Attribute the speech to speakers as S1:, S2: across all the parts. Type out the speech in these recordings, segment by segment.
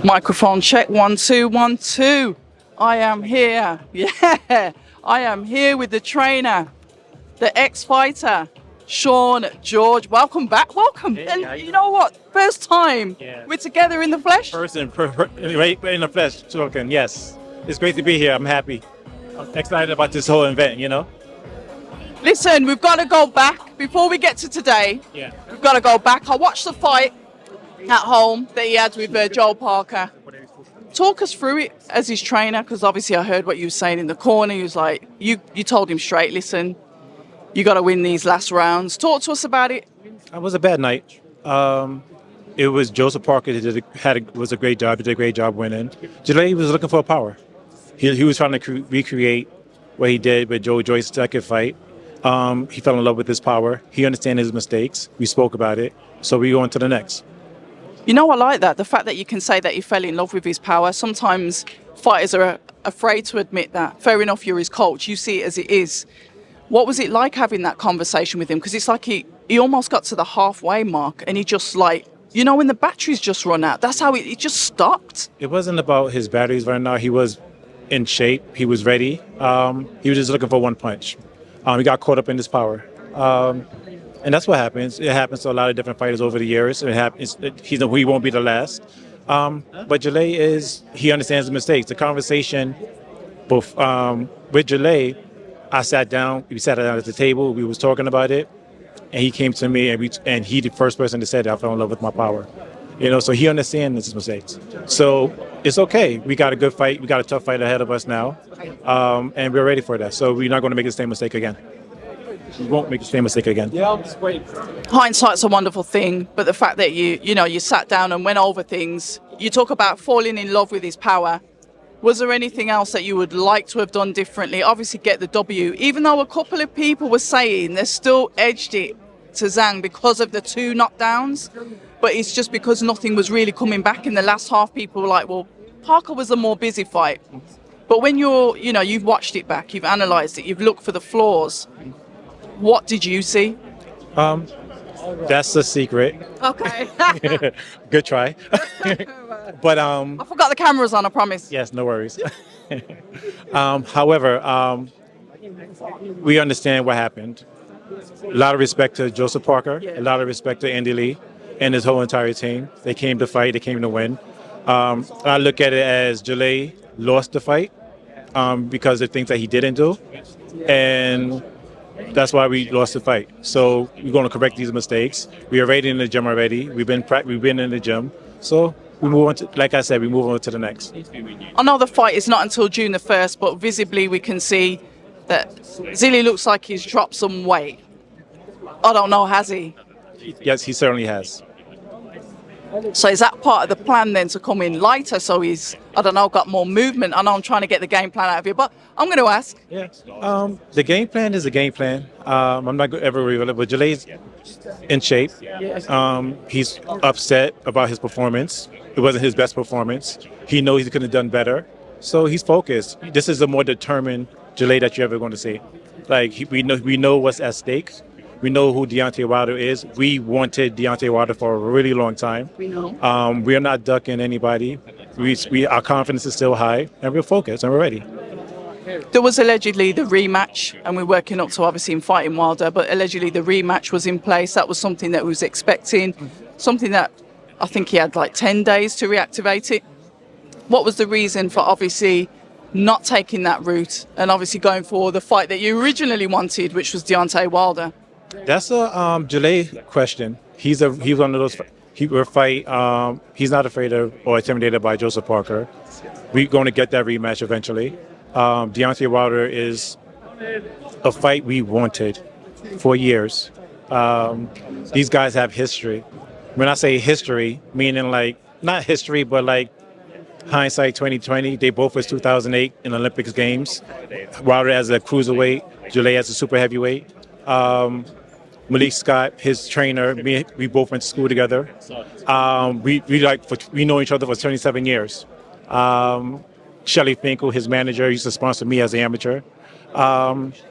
S1: Microphone check, 1 2 1 2. I am here. Yeah, I am here with the trainer, the ex-fighter, Shaun George. Welcome back. Welcome.
S2: Hey,
S1: And you know what? First time we're together in the flesh.
S2: Right in the flesh, talking. Yes, it's great to be here. I'm happy. I'm excited about this whole event.
S1: Listen, we've got to go back before we get to today.
S2: Yeah.
S1: We've got to go back. I watched the fight at home that he had with Joel Parker. Talk us through it as his trainer, because obviously I heard what you were saying in the corner. He was like, you told him straight, listen, you got to win these last rounds. Talk to us about it.
S2: It was a bad night. It was Joseph Parker that was a great job. He did a great job winning. Zhilei was looking for power. He was trying to recreate what he did with Joe Joyce's second fight. He fell in love with his power. He understands his mistakes. We spoke about it. So we go on to the next.
S1: You know, I like that. The fact that you can say that he fell in love with his power. Sometimes fighters are afraid to admit that. Fair enough, you're his coach. You see it as it is. What was it like having that conversation with him? Because it's like he almost got to the halfway mark and he just like, when the batteries just run out, that's how it just stopped.
S2: It wasn't about his batteries running out. He was in shape. He was ready. He was just looking for one punch. He got caught up in his power. And that's what happens. It happens to a lot of different fighters over the years. It happens. He won't be the last. But Zhilei he understands the mistakes. The conversation with Zhilei, I sat down. We sat down at the table. We was talking about it. And he came to me, and he the first person that said, I fell in love with my power. So he understands his mistakes. So it's okay. We got a good fight. We got a tough fight ahead of us now. And we're ready for that. So we're not going to make the same mistake again. We won't make the same mistake again.
S1: Hindsight's a wonderful thing, but the fact that you sat down and went over things, you talk about falling in love with his power. Was there anything else that you would like to have done differently? Obviously get the W, even though a couple of people were saying they still edged it to Zhang because of the two knockdowns, but it's just because nothing was really coming back in the last half. People were like, well, Parker was a more busy fight. But when you've watched it back, you've analysed it, you've looked for the flaws, what did you see?
S2: That's the secret.
S1: Okay.
S2: Good try. But
S1: I forgot the cameras on, I promise.
S2: Yes, no worries. However, we understand what happened. A lot of respect to Joseph Parker, a lot of respect to Andy Lee and his whole entire team. They came to fight, they came to win. I look at it as Zhilei lost the fight because of things that he didn't do. And that's why we lost the fight. So we're going to correct these mistakes. We are already in the gym already. We've been in the gym. So we move on to, like I said, we move on to the next.
S1: I know the fight is not until June the 1st, but visibly we can see that Zhilei looks like he's dropped some weight. I don't know, has he?
S2: Yes, he certainly has.
S1: So is that part of the plan then to come in lighter so he's, got more movement? I know I'm trying to get the game plan out of you, but I'm going to ask.
S2: Yeah. The game plan is a game plan. I'm not going to ever reveal it, but Zhilei's in shape. He's upset about his performance. It wasn't his best performance. He knows he could have done better. So he's focused. This is a more determined Zhilei that you're ever going to see. We know what's at stake. We know who Deontay Wilder is. We wanted Deontay Wilder for a really long time.
S1: We know.
S2: We are not ducking anybody. Our confidence is still high, and we're focused, and we're ready.
S1: There was allegedly the rematch, and we're working up to obviously him fighting Wilder, but allegedly the rematch was in place. That was something that we was expecting, something that I think he had like 10 days to reactivate it. What was the reason for obviously not taking that route and obviously going for the fight that you originally wanted, which was Deontay Wilder?
S2: That's a Zhilei question. He's one of those. He will fight. He's not afraid of or intimidated by Joseph Parker. We're going to get that rematch eventually. Deontay Wilder is a fight we wanted for years. These guys have history. When I say history, meaning like not history, but like hindsight 2020. They both was 2008 in Olympics Games. Wilder as a cruiserweight, Zhilei as a super heavyweight. Malik Scott, his trainer, we both went to school together. We know each other for 27 years. Shelley Finkel, his manager, used to sponsor me as an amateur.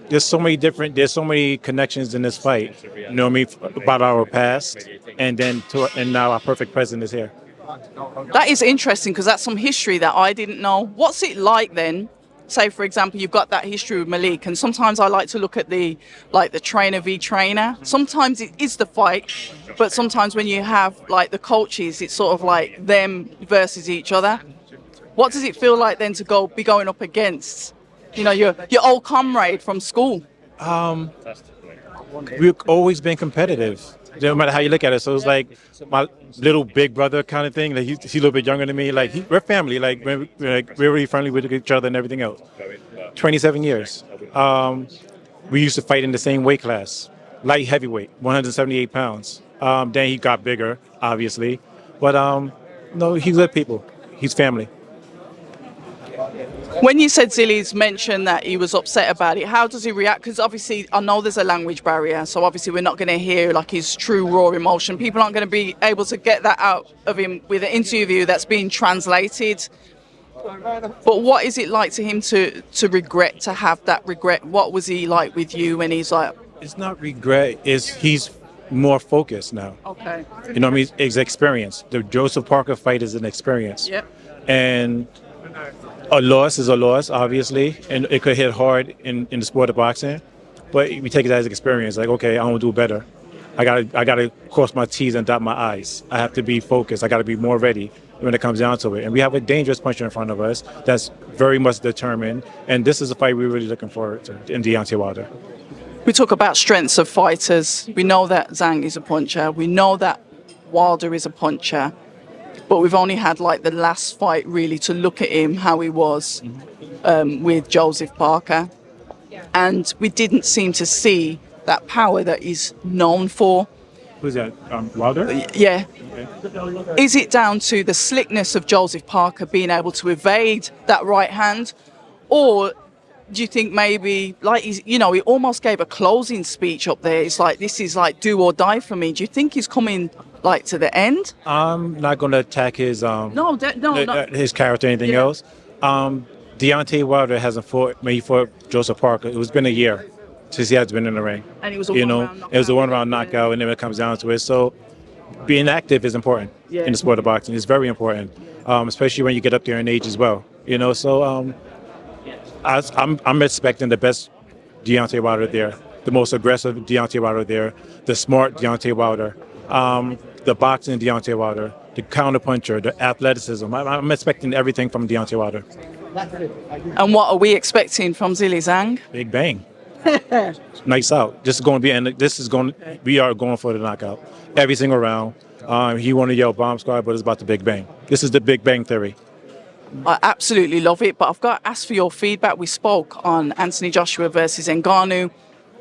S2: There's so many connections in this fight. You know what I mean? About our past, and now our perfect present is here.
S1: That is interesting because that's some history that I didn't know. What's it like then? Say, for example, you've got that history with Malik, and sometimes I like to look at the trainer v trainer. Sometimes it is the fight, but sometimes when you have like the coaches, it's sort of like them versus each other. What does it feel like then to be going up against, your old comrade from school?
S2: We've always been competitive, no matter how you look at it. So it's like my little big brother kind of thing. Like he's a little bit younger than me. Like we're family. Like we're really friendly with each other and everything else. 27 years. We used to fight in the same weight class, light heavyweight, 178 pounds. Then he got bigger, obviously, but no, he's good people. He's family.
S1: When you said Zhilei's mentioned that he was upset about it, how does he react? Because obviously I know there's a language barrier, so obviously we're not going to hear like his true raw emotion. People aren't going to be able to get that out of him with an interview that's being translated. But what is it like to him to regret, to have that regret? What was he like with you when he's like...
S2: It's not regret, he's more focused now.
S1: Okay.
S2: You know what I mean? It's experience. The Joseph Parker fight is an experience.
S1: Yep.
S2: And a loss is a loss, obviously, and it could hit hard in the sport of boxing. But we take it as experience. Like, okay, I want to do better. I gotta cross my T's and dot my I's. I have to be focused. I gotta be more ready when it comes down to it. And we have a dangerous puncher in front of us that's very much determined. And this is a fight we're really looking forward to in Deontay Wilder.
S1: We talk about strengths of fighters. We know that Zhang is a puncher. We know that Wilder is a puncher. But we've only had like the last fight really to look at him, how he was with Joseph Parker. And we didn't seem to see that power that he's known for.
S2: Who's that? Wilder?
S1: Yeah.
S2: Okay.
S1: Is it down to the slickness of Joseph Parker being able to evade that right hand? Or do you think maybe, like, he almost gave a closing speech up there. It's like, this is like do or die for me. Do you think he's coming like to the end?
S2: I'm not going to attack his his character or anything else. Deontay Wilder hasn't fought. When he fought Joseph Parker, it's been a year since he has been in the ring.
S1: And it was a one-round knockout.
S2: It was a one-round knockout, and then it comes down to it. So being active is important in the sport of boxing. It's very important, especially when you get up there in age as well. So I'm expecting the best Deontay Wilder there, the most aggressive Deontay Wilder there, the smart Deontay Wilder, the boxing Deontay Wilder, the counterpuncher, the athleticism. I'm expecting everything from Deontay Wilder.
S1: And what are we expecting from Zhilei Zhang?
S2: Big bang. Nice out. This is going to be, and we are going for the knockout every single round. He want to yell bomb squad, but it's about the big bang. This is the Big Bang Theory.
S1: I absolutely love it, but I've got to ask for your feedback. We spoke on Anthony Joshua versus Ngannou.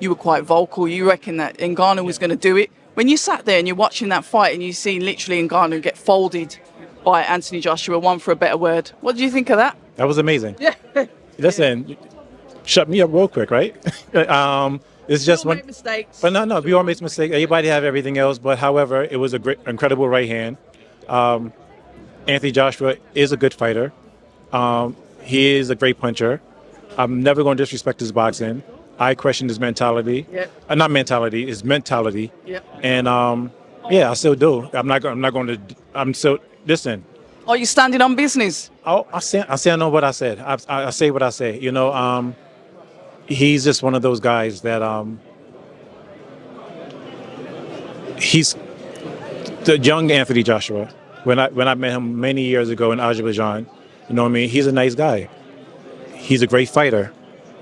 S1: You were quite vocal. You reckon that Ngannou was going to do it. When you sat there and you're watching that fight and you see literally Ngannou get folded by Anthony Joshua, one for a better word, what do you think of that?
S2: That was amazing.
S1: Yeah.
S2: Listen, shut me up real quick, right? It's just
S1: we all make mistakes.
S2: But no, we all make mistakes. Everybody have everything else. But however, it was a great, incredible right hand. Anthony Joshua is a good fighter. He is a great puncher. I'm never going to disrespect his boxing. I question his mentality.
S1: Yep.
S2: Not mentality, his mentality.
S1: Yep.
S2: And I still do. I'm not going to. I'm still listen.
S1: Are you standing on business?
S2: I stand on what I said. I say what I say. He's just one of those guys that he's the young Anthony Joshua. When I met him many years ago in Azerbaijan, he's a nice guy. He's a great fighter.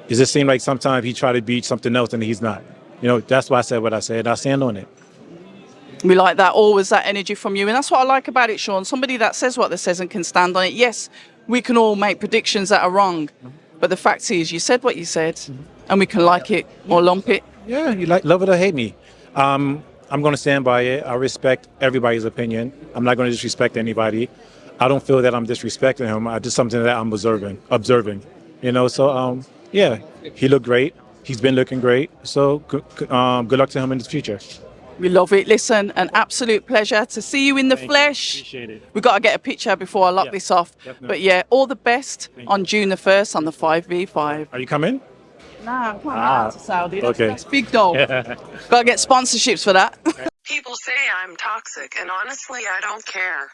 S2: It just seemed like sometimes he tried to be something else and he's not. That's why I said what I said. I stand on it.
S1: We like that, always that energy from you. And that's what I like about it, Shaun. Somebody that says what they says and can stand on it. Yes, we can all make predictions that are wrong. But the fact is, you said what you said, and we can like it or lump it.
S2: Yeah, you love it or hate me. I'm going to stand by it. I respect everybody's opinion. I'm not going to disrespect anybody. I don't feel that I'm disrespecting him. I just something that I'm observing. So yeah, he looked great. He's been looking great. So good luck to him in the future.
S1: We love it. Listen, an absolute pleasure to see you in the flesh.
S2: Appreciate it.
S1: We've got to get a picture before I lock this off.
S2: Definitely.
S1: But yeah, all the best on June the 1st on the 5v5.
S2: Are you coming?
S1: Nah, I'm coming out to Saudi.
S2: Okay.
S1: That's big though. Got to get sponsorships for that.
S3: People say I'm toxic, and honestly, I don't care.